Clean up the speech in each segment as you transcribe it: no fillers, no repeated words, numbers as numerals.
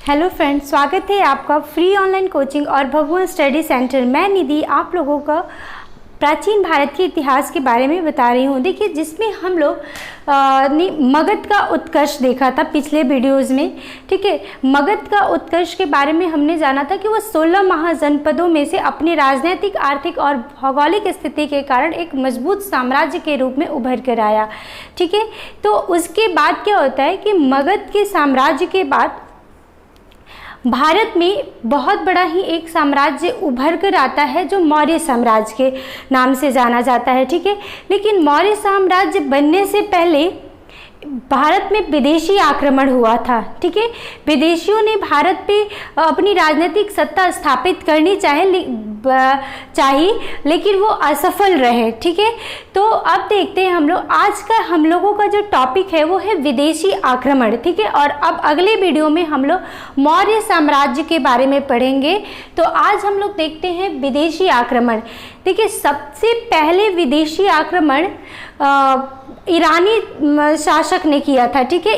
Hello friends, स्वागत है आपका फ्री ऑनलाइन कोचिंग और भगवान स्टडी सेंटर। मैं निधि आप लोगों का प्राचीन भारत के इतिहास के बारे में बता रही हूँ। देखिए, जिसमें हम लोग मगध का उत्कर्ष देखा था पिछले वीडियोस में। ठीक है, मगध का उत्कर्ष के बारे में हमने जाना था कि वो 16 महाजनपदों में से अपनी राजनीतिक, आर्थिक और भौगोलिक स्थिति के कारण एक मजबूत साम्राज्य के रूप में उभर कर आया। ठीक है, तो उसके बाद क्या होता है कि मगध के साम्राज्य के बाद भारत में बहुत बड़ा ही एक साम्राज्य उभर कर आता है जो मौर्य साम्राज्य के नाम से जाना जाता है। ठीक है, लेकिन मौर्य साम्राज्य बनने से पहले भारत में विदेशी आक्रमण हुआ था। ठीक है, विदेशियों ने भारत पे अपनी राजनीतिक सत्ता स्थापित करनी चाहिए लेकिन वो असफल रहे। ठीक है, तो अब देखते हैं हम लोग आज का हम लोगों का जो टॉपिक है वो है विदेशी आक्रमण। ठीक है, और अब अगले वीडियो में हम लोग मौर्य साम्राज्य के बारे में पढ़ेंगे। तो आज हम लोग देखते हैं विदेशी आक्रमण। देखिए, सबसे पहले विदेशी आक्रमण ईरानी शासक ने किया था। ठीक है,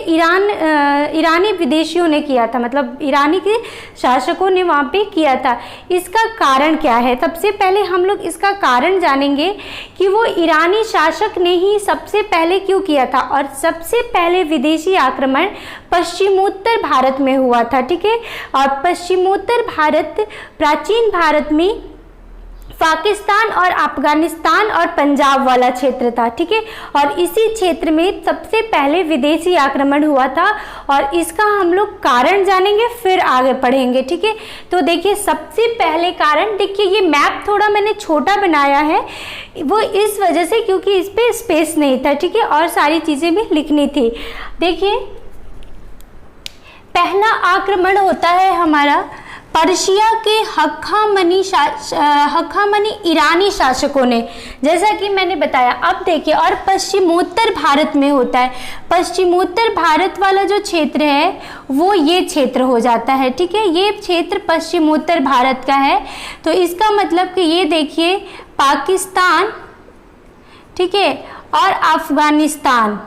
ईरानी विदेशियों ने किया था, मतलब ईरानी के शासकों ने वहाँ पे किया था। इसका कारण क्या है? सबसे पहले हम लोग इसका कारण जानेंगे कि वो ईरानी शासक ने ही सबसे पहले क्यों किया था। और सबसे पहले विदेशी आक्रमण पश्चिमोत्तर भारत में हुआ था। ठीक है, और पश्चिमोत्तर भारत प्राचीन भारत में पाकिस्तान और अफगानिस्तान और पंजाब वाला क्षेत्र था। ठीक है, और इसी क्षेत्र में सबसे पहले विदेशी आक्रमण हुआ था और इसका हम लोग कारण जानेंगे, फिर आगे पढ़ेंगे। ठीक है, तो देखिए सबसे पहले कारण, देखिए ये मैप थोड़ा मैंने छोटा बनाया है, वो इस वजह से क्योंकि इस पे स्पेस नहीं था। ठीक है, और सारी चीज़ें भी लिखनी थी। देखिए, पहला आक्रमण होता है हमारा पर्शिया के हक्कामनी ईरानी शासकों ने, जैसा कि मैंने बताया। अब देखिए, और पश्चिमोत्तर भारत में होता है। पश्चिमोत्तर भारत वाला जो क्षेत्र है वो ये क्षेत्र हो जाता है। ठीक है, ये क्षेत्र पश्चिमोत्तर भारत का है। तो इसका मतलब कि ये देखिए पाकिस्तान, ठीक है, और अफगानिस्तान,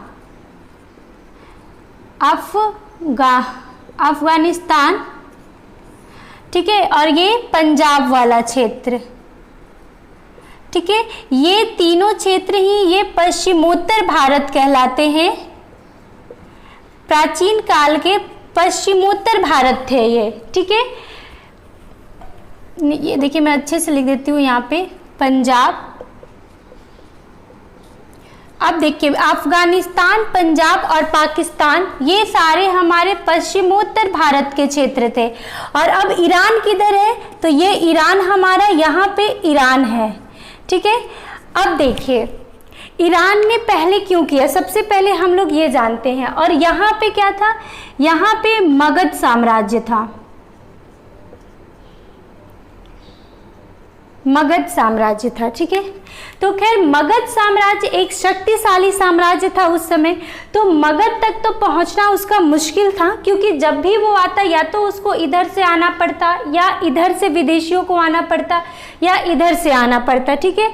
अफगानिस्तान, ठीक है, और ये पंजाब वाला क्षेत्र। ठीक है, ये तीनों क्षेत्र ही ये पश्चिमोत्तर भारत कहलाते हैं। प्राचीन काल के पश्चिमोत्तर भारत थे ये। ठीक है, ये देखिए मैं अच्छे से लिख देती हूँ यहाँ पे पंजाब। अब देखिए, अफगानिस्तान, पंजाब और पाकिस्तान ये सारे हमारे पश्चिमोत्तर भारत के क्षेत्र थे। और अब ईरान किधर है? तो ये ईरान हमारा, यहाँ पे ईरान है। ठीक है, अब देखिए ईरान ने पहले क्यों किया, सबसे पहले हम लोग ये जानते हैं। और यहाँ पे क्या था? यहाँ पे मगध साम्राज्य था, मगध साम्राज्य था। ठीक है, तो खैर मगध साम्राज्य एक शक्तिशाली साम्राज्य था उस समय। तो मगध तक तो पहुंचना उसका मुश्किल था, क्योंकि जब भी वो आता या तो उसको इधर से आना पड़ता, या इधर से विदेशियों को आना पड़ता, या इधर से आना पड़ता। ठीक है,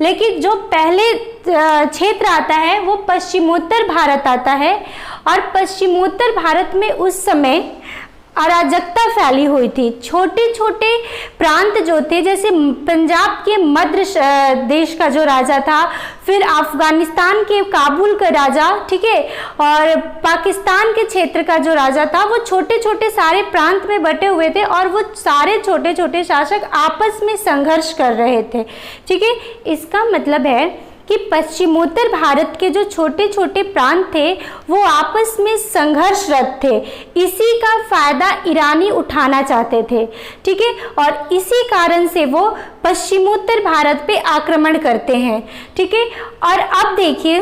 लेकिन जो पहले क्षेत्र आता है वो पश्चिमोत्तर भारत आता है। और पश्चिमोत्तर भारत में उस समय अराजकता फैली हुई थी। छोटे छोटे प्रांत जो थे, जैसे पंजाब के मध्य देश का जो राजा था, फिर अफगानिस्तान के काबुल का राजा, ठीक है, और पाकिस्तान के क्षेत्र का जो राजा था, वो छोटे छोटे सारे प्रांत में बटे हुए थे और वो सारे छोटे छोटे शासक आपस में संघर्ष कर रहे थे। ठीक है, इसका मतलब है कि पश्चिमोत्तर भारत के जो छोटे छोटे प्रांत थे वो आपस में संघर्षरत थे। इसी का फायदा ईरानी उठाना चाहते थे। ठीक है, और इसी कारण से वो पश्चिमोत्तर भारत पे आक्रमण करते हैं। ठीक है, और अब देखिए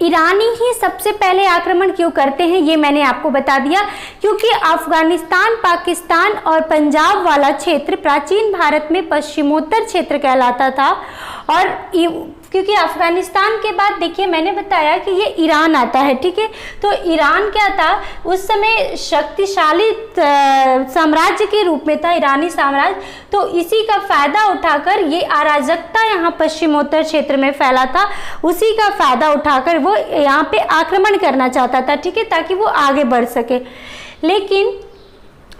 ईरानी ही सबसे पहले आक्रमण क्यों करते हैं ये मैंने आपको बता दिया, क्योंकि अफगानिस्तान, पाकिस्तान और पंजाब वाला क्षेत्र प्राचीन भारत में पश्चिमोत्तर क्षेत्र कहलाता था। और क्योंकि अफगानिस्तान के बाद देखिए मैंने बताया कि ये ईरान आता है। ठीक है, तो ईरान क्या था उस समय? शक्तिशाली साम्राज्य के रूप में था ईरानी साम्राज्य। तो इसी का फायदा उठाकर ये अराजकता यहाँ पश्चिमोत्तर क्षेत्र में फैला था, उसी का फायदा उठाकर वो यहाँ पे आक्रमण करना चाहता था। ठीक है, ताकि वो आगे बढ़ सके। लेकिन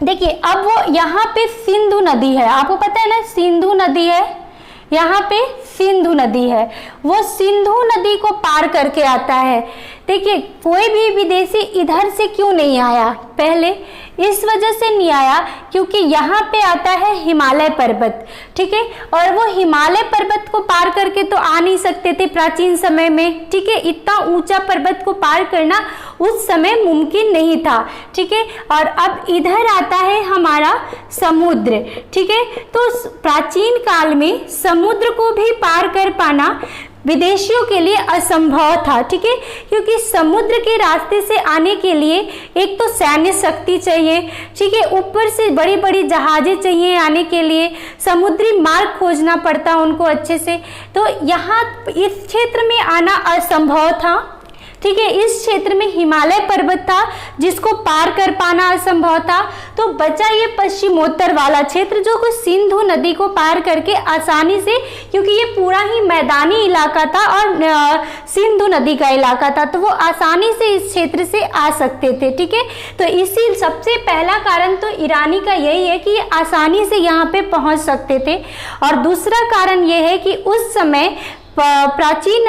देखिए अब वो यहाँ पे सिंधु नदी है, आपको पता है ना सिंधु नदी है, यहाँ पे सिंधु नदी है, वो सिंधु नदी को पार करके आता है। देखिए कोई भी विदेशी इधर से क्यों नहीं आया, पहले इस वजह से नहीं आया क्योंकि यहाँ पे आता है हिमालय पर्वत, ठीक है, और वो हिमालय पर्वत को पार करके तो आ नहीं सकते थे प्राचीन समय में, ठीक है, इतना ऊंचा पर्वत को पार करना उस समय मुमकिन नहीं था, ठीक है। और अब इधर आता है हमारा समुद्र, ठीक है, तो प्राचीन काल में समुद्र को भी पार कर पाना विदेशियों के लिए असंभव था, ठीक है, क्योंकि समुद्र के रास्ते से आने के लिए एक तो सैन्य शक्ति चाहिए, ठीक है, ऊपर से बड़ी बड़ी जहाजें चाहिए आने के लिए, समुद्री मार्ग खोजना पड़ता उनको अच्छे से, तो यहाँ इस क्षेत्र में आना असंभव था, ठीक है। इस क्षेत्र में हिमालय पर्वत था जिसको पार कर पाना असंभव था, तो बचा ये पश्चिमोत्तर वाला क्षेत्र जो कि सिंधु नदी को पार करके आसानी से, क्योंकि ये पूरा ही मैदानी इलाका था और सिंधु नदी का इलाका था, तो वो आसानी से इस क्षेत्र से आ सकते थे, ठीक है। तो इसी सबसे पहला कारण तो ईरानी का यही है कि ये आसानी से यहाँ पे पहुँच सकते थे, और दूसरा कारण ये है कि उस समय प्राचीन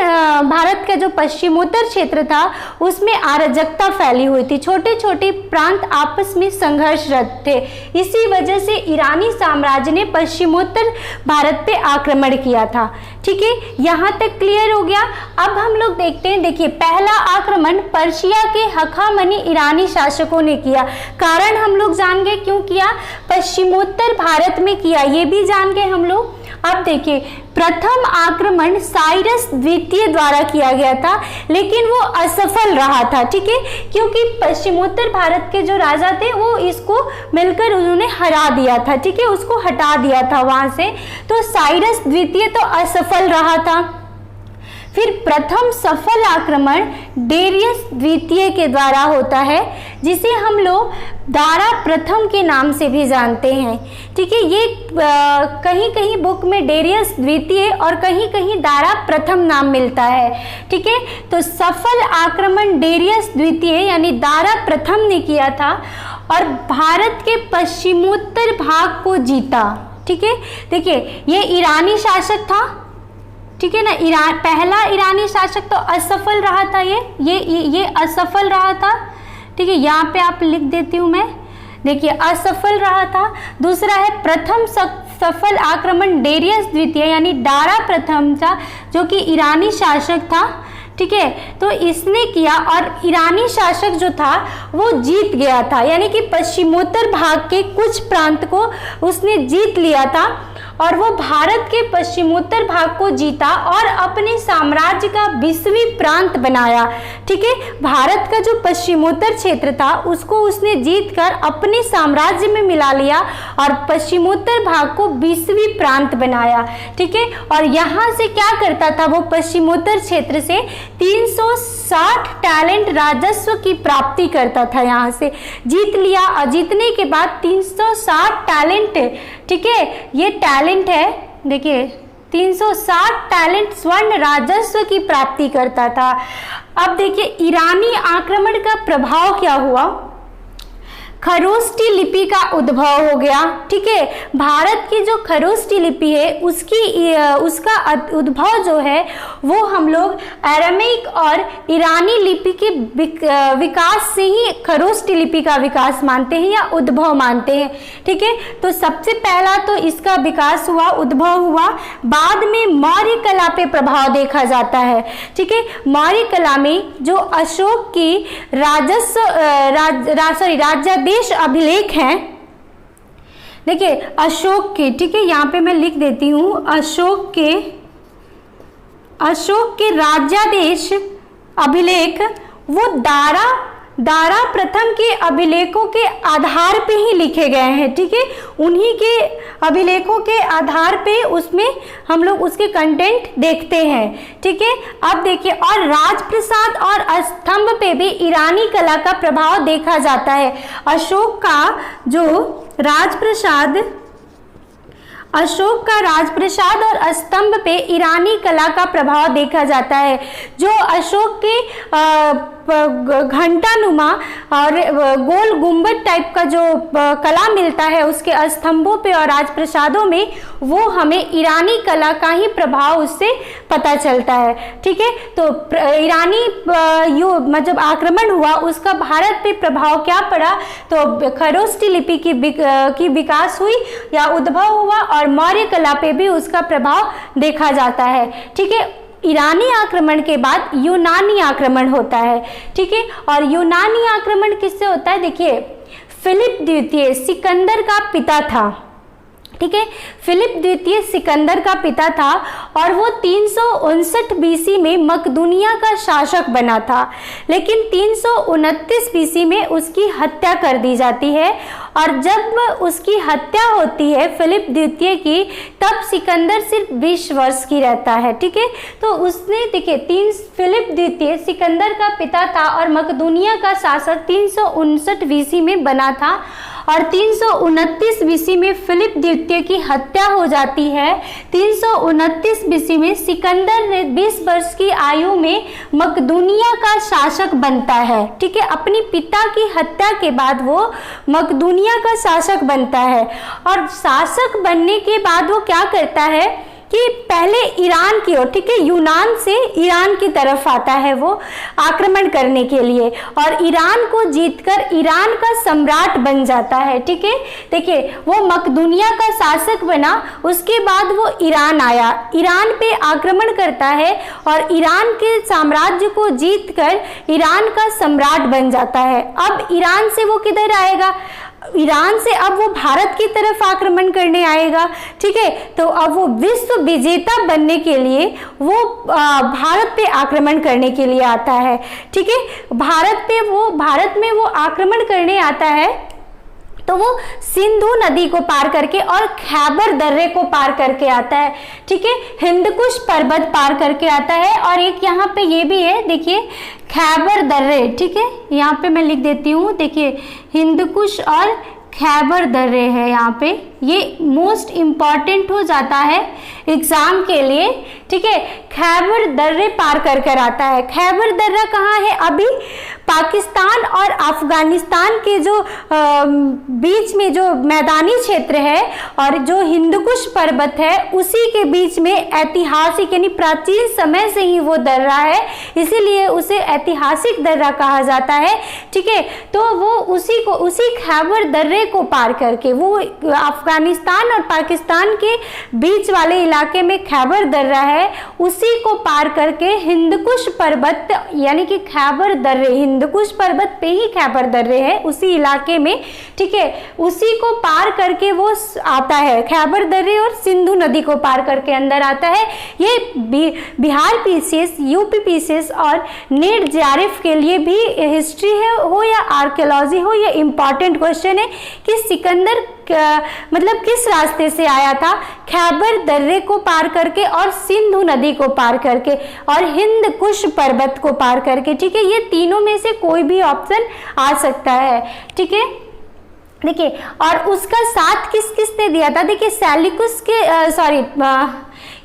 भारत का जो पश्चिमोत्तर क्षेत्र था उसमें अराजकता फैली हुई थी, छोटे छोटे प्रांत आपस में संघर्षरत थे, इसी वजह से ईरानी साम्राज्य ने पश्चिमोत्तर भारत पे आक्रमण किया था, ठीक है। यहाँ तक क्लियर हो गया। अब हम लोग देखते हैं, देखिए पहला आक्रमण पर्शिया के हखामनी ईरानी शासकों ने किया, कारण हम लोग जान गए क्यों किया, पश्चिमोत्तर भारत में किया, ये भी जान गए हम लोग। अब देखिए प्रथम आक्रमण साइरस द्वितीय द्वारा किया गया था, लेकिन वो असफल रहा था, ठीक है, क्योंकि पश्चिमोत्तर भारत के जो राजा थे वो इसको मिलकर उन्होंने हरा दिया था, ठीक है, उसको हटा दिया था वहां से, तो साइरस द्वितीय तो असफल रहा था। फिर प्रथम सफल आक्रमण डेरियस द्वितीय के द्वारा होता है, जिसे हम लोग दारा प्रथम के नाम से भी जानते हैं, ठीक है। ये कहीं कहीं बुक में डेरियस द्वितीय और कहीं कहीं दारा प्रथम नाम मिलता है, ठीक है। तो सफल आक्रमण डेरियस द्वितीय यानी दारा प्रथम ने किया था और भारत के पश्चिमोत्तर भाग को जीता, ठीक है। देखिए ये ईरानी शासक था, ठीक है ना, पहला ईरानी शासक तो असफल रहा था, ये असफल रहा था, ठीक है, यहाँ पे आप लिख देती हूँ मैं, देखिए असफल रहा था। दूसरा है प्रथम सफल आक्रमण डेरियस द्वितीय यानी दारा प्रथम था, जो कि ईरानी शासक था, ठीक है, तो इसने किया और ईरानी शासक जो था वो जीत गया था, यानी कि पश्चिमोत्तर भाग के कुछ प्रांत को उसने जीत लिया था और वो भारत के पश्चिमोत्तर भाग को जीता और अपने साम्राज्य का 20वीं प्रांत बनाया, ठीक है। भारत का जो पश्चिमोत्तर क्षेत्र था उसको उसने जीतकर अपने साम्राज्य में मिला लिया और पश्चिमोत्तर भाग को 20वीं प्रांत बनाया, ठीक है। और यहाँ से क्या करता था वो, पश्चिमोत्तर क्षेत्र से 360 टैलेंट राजस्व की प्राप्ति करता था, यहाँ से जीत लिया और जीतने के बाद 360 टैलेंट, ठीक है, ये टैलेंट है, देखिए 360 टैलेंट स्वर्ण राजस्व की प्राप्ति करता था। अब देखिए ईरानी आक्रमण का प्रभाव क्या हुआ, खरोष्ठी लिपि का उद्भव हो गया, ठीक है। भारत की जो खरोष्ठी लिपि है उसका उद्भव जो है वो हम लोग अरामिक और ईरानी लिपि के विकास से ही खरोष्ठी लिपि का विकास मानते हैं या उद्भव मानते हैं, ठीक है। तो सबसे पहला तो इसका विकास हुआ, उद्भव हुआ, बाद में मौर्य कला पे प्रभाव देखा जाता है, ठीक है। मौर्य कला में जो अशोक की राज्यादेश अभिलेख हैं, देखिए अशोक के, ठीक है, यहाँ पे मैं लिख देती हूँ, अशोक के राज्यादेश अभिलेख वो दारा प्रथम के अभिलेखों के आधार पे ही लिखे गए हैं, ठीक है। उन्हीं के अभिलेखों के आधार पे उसमें हम लोग उसके कंटेंट देखते हैं, ठीक है। अब देखिए और राजप्रसाद और स्तंभ पे भी ईरानी कला का प्रभाव देखा जाता है। अशोक का राजप्रसाद और स्तंभ पे ईरानी कला का प्रभाव देखा जाता है। जो अशोक के घंटानुमा और गोल गुंबद टाइप का जो कला मिलता है उसके स्तंभों पे और राजप्रसादों में, वो हमें ईरानी कला का ही प्रभाव उससे पता चलता है। ठीक है, तो ईरानी मतलब आक्रमण हुआ, उसका भारत पे प्रभाव क्या पड़ा, तो खरोष्ठी लिपि की विकास हुई या उद्भव हुआ और मौर्य कला पे भी उसका प्रभाव देखा जाता है। ठीक है, ईरानी आक्रमण के बाद यूनानी आक्रमण होता है। ठीक है, और यूनानी आक्रमण किससे होता है, देखिए फिलिप द्वितीय सिकंदर का पिता था। ठीक है, फिलिप द्वितीय सिकंदर का पिता था और वो 359 बीसी में मकदूनिया का शासक बना था, लेकिन 329 बीसी में उसकी हत्या कर दी जाती है। और जब उसकी हत्या होती है फिलिप द्वितीय की, तब सिकंदर सिर्फ 20 वर्ष की रहता है। ठीक है, तो उसने देखिए फिलिप द्वितीय सिकंदर का पिता था और मकदूनिया का शासक 359 बीसी में बना था और 329 बीसी में फिलिप द्वितीय की हत्या हो जाती है। 329 बीसी में सिकंदर ने 20 वर्ष की आयु में मकदूनिया का शासक बनता है। ठीक है, अपनी पिता की हत्या के बाद वो मकदूनिया का शासक बनता है और शासक बनने के बाद वो क्या करता है कि पहले ईरान की ओर, ठीक है, यूनान से ईरान की तरफ आता है वो आक्रमण करने के लिए और ईरान को जीतकर ईरान का सम्राट बन जाता है। ठीक है, देखिए वो मकदूनिया का शासक बना, उसके बाद वो ईरान आया, ईरान पे आक्रमण करता है और ईरान के साम्राज्य को जीतकर ईरान का सम्राट बन जाता है। अब ईरान से वो किधर आएगा, ईरान से अब वो भारत की तरफ आक्रमण करने आएगा। ठीक है, तो अब वो विश्व विजेता बनने के लिए वो भारत पे आक्रमण करने के लिए आता है। ठीक है, भारत में वो आक्रमण करने आता है तो वो सिंधु नदी को पार करके और खैबर दर्रे को पार करके आता है। ठीक है, हिंदकुश पर्वत पार करके आता है और एक यहाँ पे ये भी है, देखिए खैबर दर्रे। ठीक है, यहाँ पे मैं लिख देती हूँ, देखिए हिंदकुश और खैबर दर्रे है यहाँ पे, ये मोस्ट इम्पॉर्टेंट हो जाता है एग्जाम के लिए। ठीक है, खैबर दर्रे पार कर कर आता है। खैबर दर्रा कहाँ है, अभी पाकिस्तान और अफगानिस्तान के जो बीच में जो मैदानी क्षेत्र है और जो हिंदकुश पर्वत है उसी के बीच में ऐतिहासिक यानी प्राचीन समय से ही वो दर्रा है, इसीलिए उसे ऐतिहासिक दर्रा कहा जाता है। ठीक है, तो वो उसी खैबर दर्रे को पार करके वो अफगानिस्तान और पाकिस्तान के बीच वाले इलाके में खैबर दर्रा है, उसी को पार करके हिंदकुश पर्वत यानी कि खैबर दर्रे, हिंदकुश पर्वत पे ही खैबर दर्रे है उसी इलाके में। ठीक है, उसी को पार करके वो आता है, खैबर दर्रे और सिंधु नदी को पार करके अंदर आता है। ये बिहार पीसीएस, यूपी पीसीएस और नेट जेआरएफ के लिए भी हिस्ट्री है हो या आर्कियोलॉजी हो, ये इंपॉर्टेंट क्वेश्चन है कि सिकंदर मतलब किस रास्ते से आया था, खैबर दर्रे को पार करके और सिंधु नदी को पार करके और हिंदकुश पर्वत को पार करके। ठीक है, ये तीनों में से कोई भी ऑप्शन आ सकता है। ठीक है, देखिए और उसका साथ किस किसने दिया था, देखिए सैलिकुस के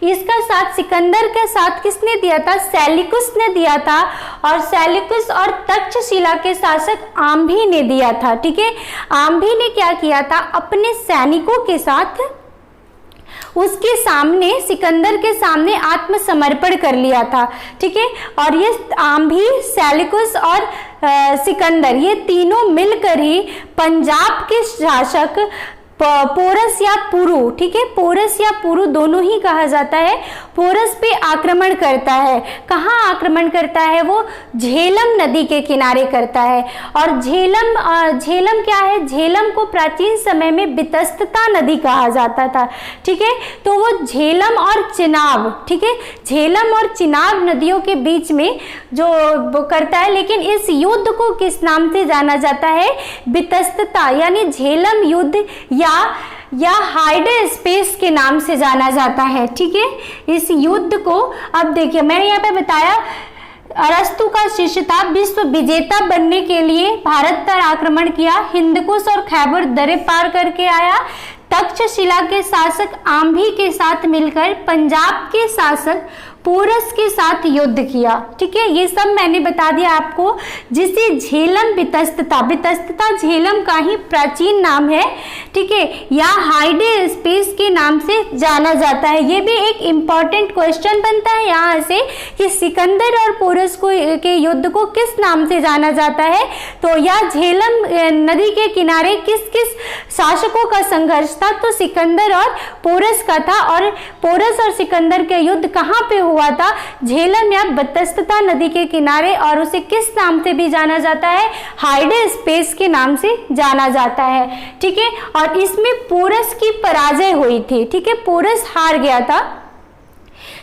इसका साथ सिकंदर का साथ किसने दिया था, सैलिकुस ने दिया था और सैलिकुस और तक्षशिला के शासक आम्भी ने दिया था। ठीक है, आम्भी ने क्या किया था, अपने सैनिकों के साथ उसके सामने सिकंदर के सामने आत्मसमर्पण कर लिया था। ठीक है, और ये आम्भी, सैलिकुस और सिकंदर ये तीनों मिलकर ही पंजाब के शासक पोरस या पुरु, ठीक है, पोरस या पुरु दोनों ही कहा जाता है, पोरस पे आक्रमण करता है। कहाँ आक्रमण करता है, वो झेलम नदी के किनारे करता है। और झेलम क्या है, झेलम को प्राचीन समय में बितस्तता नदी कहा जाता था। ठीक है, तो वो झेलम और चिनाब, ठीक है, झेलम और चिनाब नदियों के बीच में जो करता है, लेकिन इस युद्ध को किस नाम से जाना जाता है, बितस्तता यानी झेलम युद्ध या हाइडर स्पेस के नाम से जाना जाता है। ठीक है, इस युद्ध को अब देखिए मैंने यहाँ पे बताया अरस्तु का शिष्य था, विश्व विजेता बनने के लिए भारत पर आक्रमण किया, हिंदकुश और खैबर दर्रे पार करके आया, तक्षशिला के शासक आम्भी के साथ मिलकर पंजाब के शासक पोरस के साथ युद्ध किया। ठीक है, ये सब मैंने बता दिया आपको। जिसे झेलम वितस्तता, वितस्तता झेलम का ही प्राचीन नाम है। ठीक है, या हाइडे स्पेस के नाम से जाना जाता है। ये भी एक इंपॉर्टेंट क्वेश्चन बनता है यहाँ से कि सिकंदर और पोरस को के युद्ध को किस नाम से जाना जाता है। तो यह झेलम नदी के किनारे किस किस शासकों का संघर्ष था, तो सिकंदर और पोरस का था। और पोरस और सिकंदर के युद्ध कहाँ पे हुआ था, झेलम या वितस्तता नदी के किनारे, और उसे किस नाम से भी जाना जाता है, हाइडे स्पेस के नाम से जाना जाता है। ठीक है, और इसमें पोरस की पराजय हुई थी। ठीक है, पोरस हार गया था।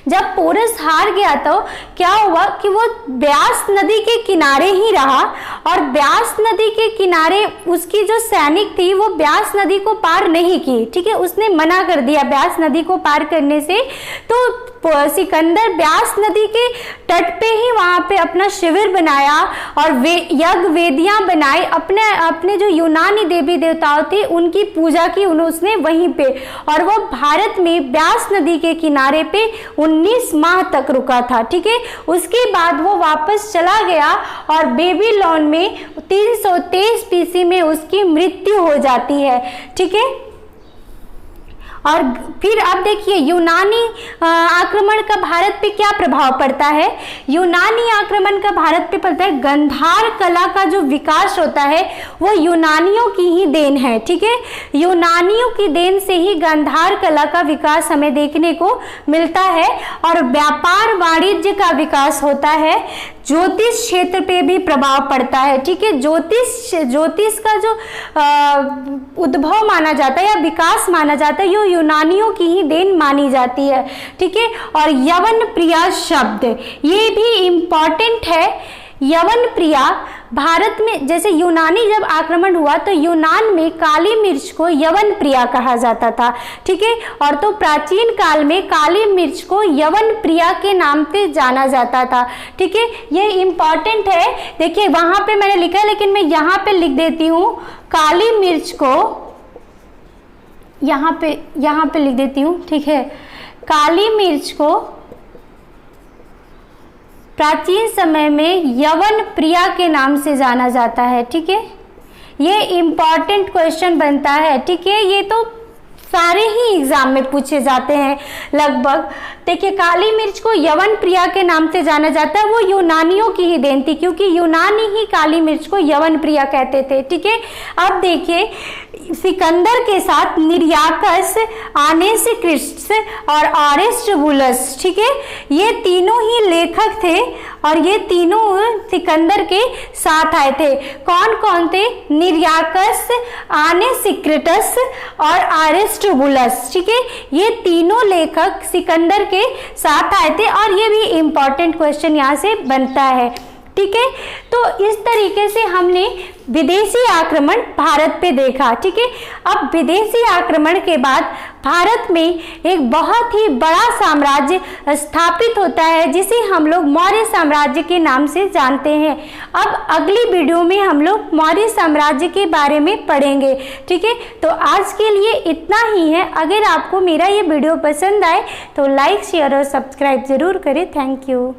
जब पोरस हार गया तो क्या हुआ कि वो ब्यास नदी के किनारे ही रहा, और ब्यास नदी के किनारे उसकी जो सैनिक थी वो ब्यास नदी को पार नहीं की। ठीक है, उसने मना कर दिया ब्यास नदी को पार करने से। तो सिकंदर ब्यास नदी के तट पे ही वहां पे अपना शिविर बनाया और यज्ञ वेदियां बनाई। अपने जो यूनानी देवी देवताओं थे उनकी पूजा की उसने वहीं पे, और वो भारत में ब्यास नदी के किनारे पे 19 माह तक रुका था। ठीक है, उसके बाद वो वापस चला गया और बेबीलोन में 323 BC में उसकी मृत्यु हो जाती है। ठीक है, और फिर अब देखिए यूनानी आक्रमण का भारत पे क्या प्रभाव पड़ता है। यूनानी आक्रमण का भारत पे पड़ता है, गंधार कला का जो विकास होता है वो यूनानियों की ही देन है। ठीक है, यूनानियों की देन से ही गंधार कला का विकास हमें देखने को मिलता है, और व्यापार वाणिज्य का विकास होता है। ज्योतिष क्षेत्र पे भी प्रभाव पड़ता है। ठीक है, ज्योतिष का जो उद्भव माना जाता है या विकास माना जाता है, ये यूनानियों की ही देन मानी जाती है। ठीक है, और यवन प्रिया शब्द ये भी इम्पॉर्टेंट है। यवन प्रिया भारत में, जैसे यूनानी जब आक्रमण हुआ तो यूनान में काली मिर्च को यवन प्रिया कहा जाता था। ठीक है, और तो प्राचीन काल में काली मिर्च को यवन प्रिया के नाम पे जाना जाता था। ठीक है, ये इम्पॉर्टेंट है। देखिए वहां पे मैंने लिखा है, लेकिन मैं यहाँ पे लिख देती हूँ काली मिर्च को, यहाँ पे लिख देती हूँ। ठीक है, काली मिर्च को प्राचीन समय में यवन प्रिया के नाम से जाना जाता है। ठीक है, ये इम्पॉर्टेंट क्वेश्चन बनता है। ठीक है, ये तो सारे ही एग्जाम में पूछे जाते हैं लगभग। देखिए काली मिर्च को यवन प्रिया के नाम से जाना जाता है, वो यूनानियों की ही देन थी, क्योंकि यूनानी ही काली मिर्च को यवन प्रिया कहते थे। ठीक है, अब देखिए सिकंदर के साथ निर्याकस, आनेसिक्रिट्स और आरिस्टोबुलस, ठीक है, ये तीनों ही लेखक थे और ये तीनों सिकंदर के साथ आए थे। कौन कौन थे? निर्याकस, आनेसिक्रिटस और आरिस्टोबुलस। ठीक है, ये तीनों लेखक सिकंदर के साथ आए थे और ये भी इम्पॉर्टेंट क्वेश्चन यहाँ से बनता है। ठीक है, तो इस तरीके से हमने विदेशी आक्रमण भारत पे देखा। ठीक है, अब विदेशी आक्रमण के बाद भारत में एक बहुत ही बड़ा साम्राज्य स्थापित होता है जिसे हम लोग मौर्य साम्राज्य के नाम से जानते हैं। अब अगली वीडियो में हम लोग मौर्य साम्राज्य के बारे में पढ़ेंगे। ठीक है, तो आज के लिए इतना ही है। अगर आपको मेरा ये वीडियो पसंद आए तो लाइक, शेयर और सब्सक्राइब जरूर करें। Thank you.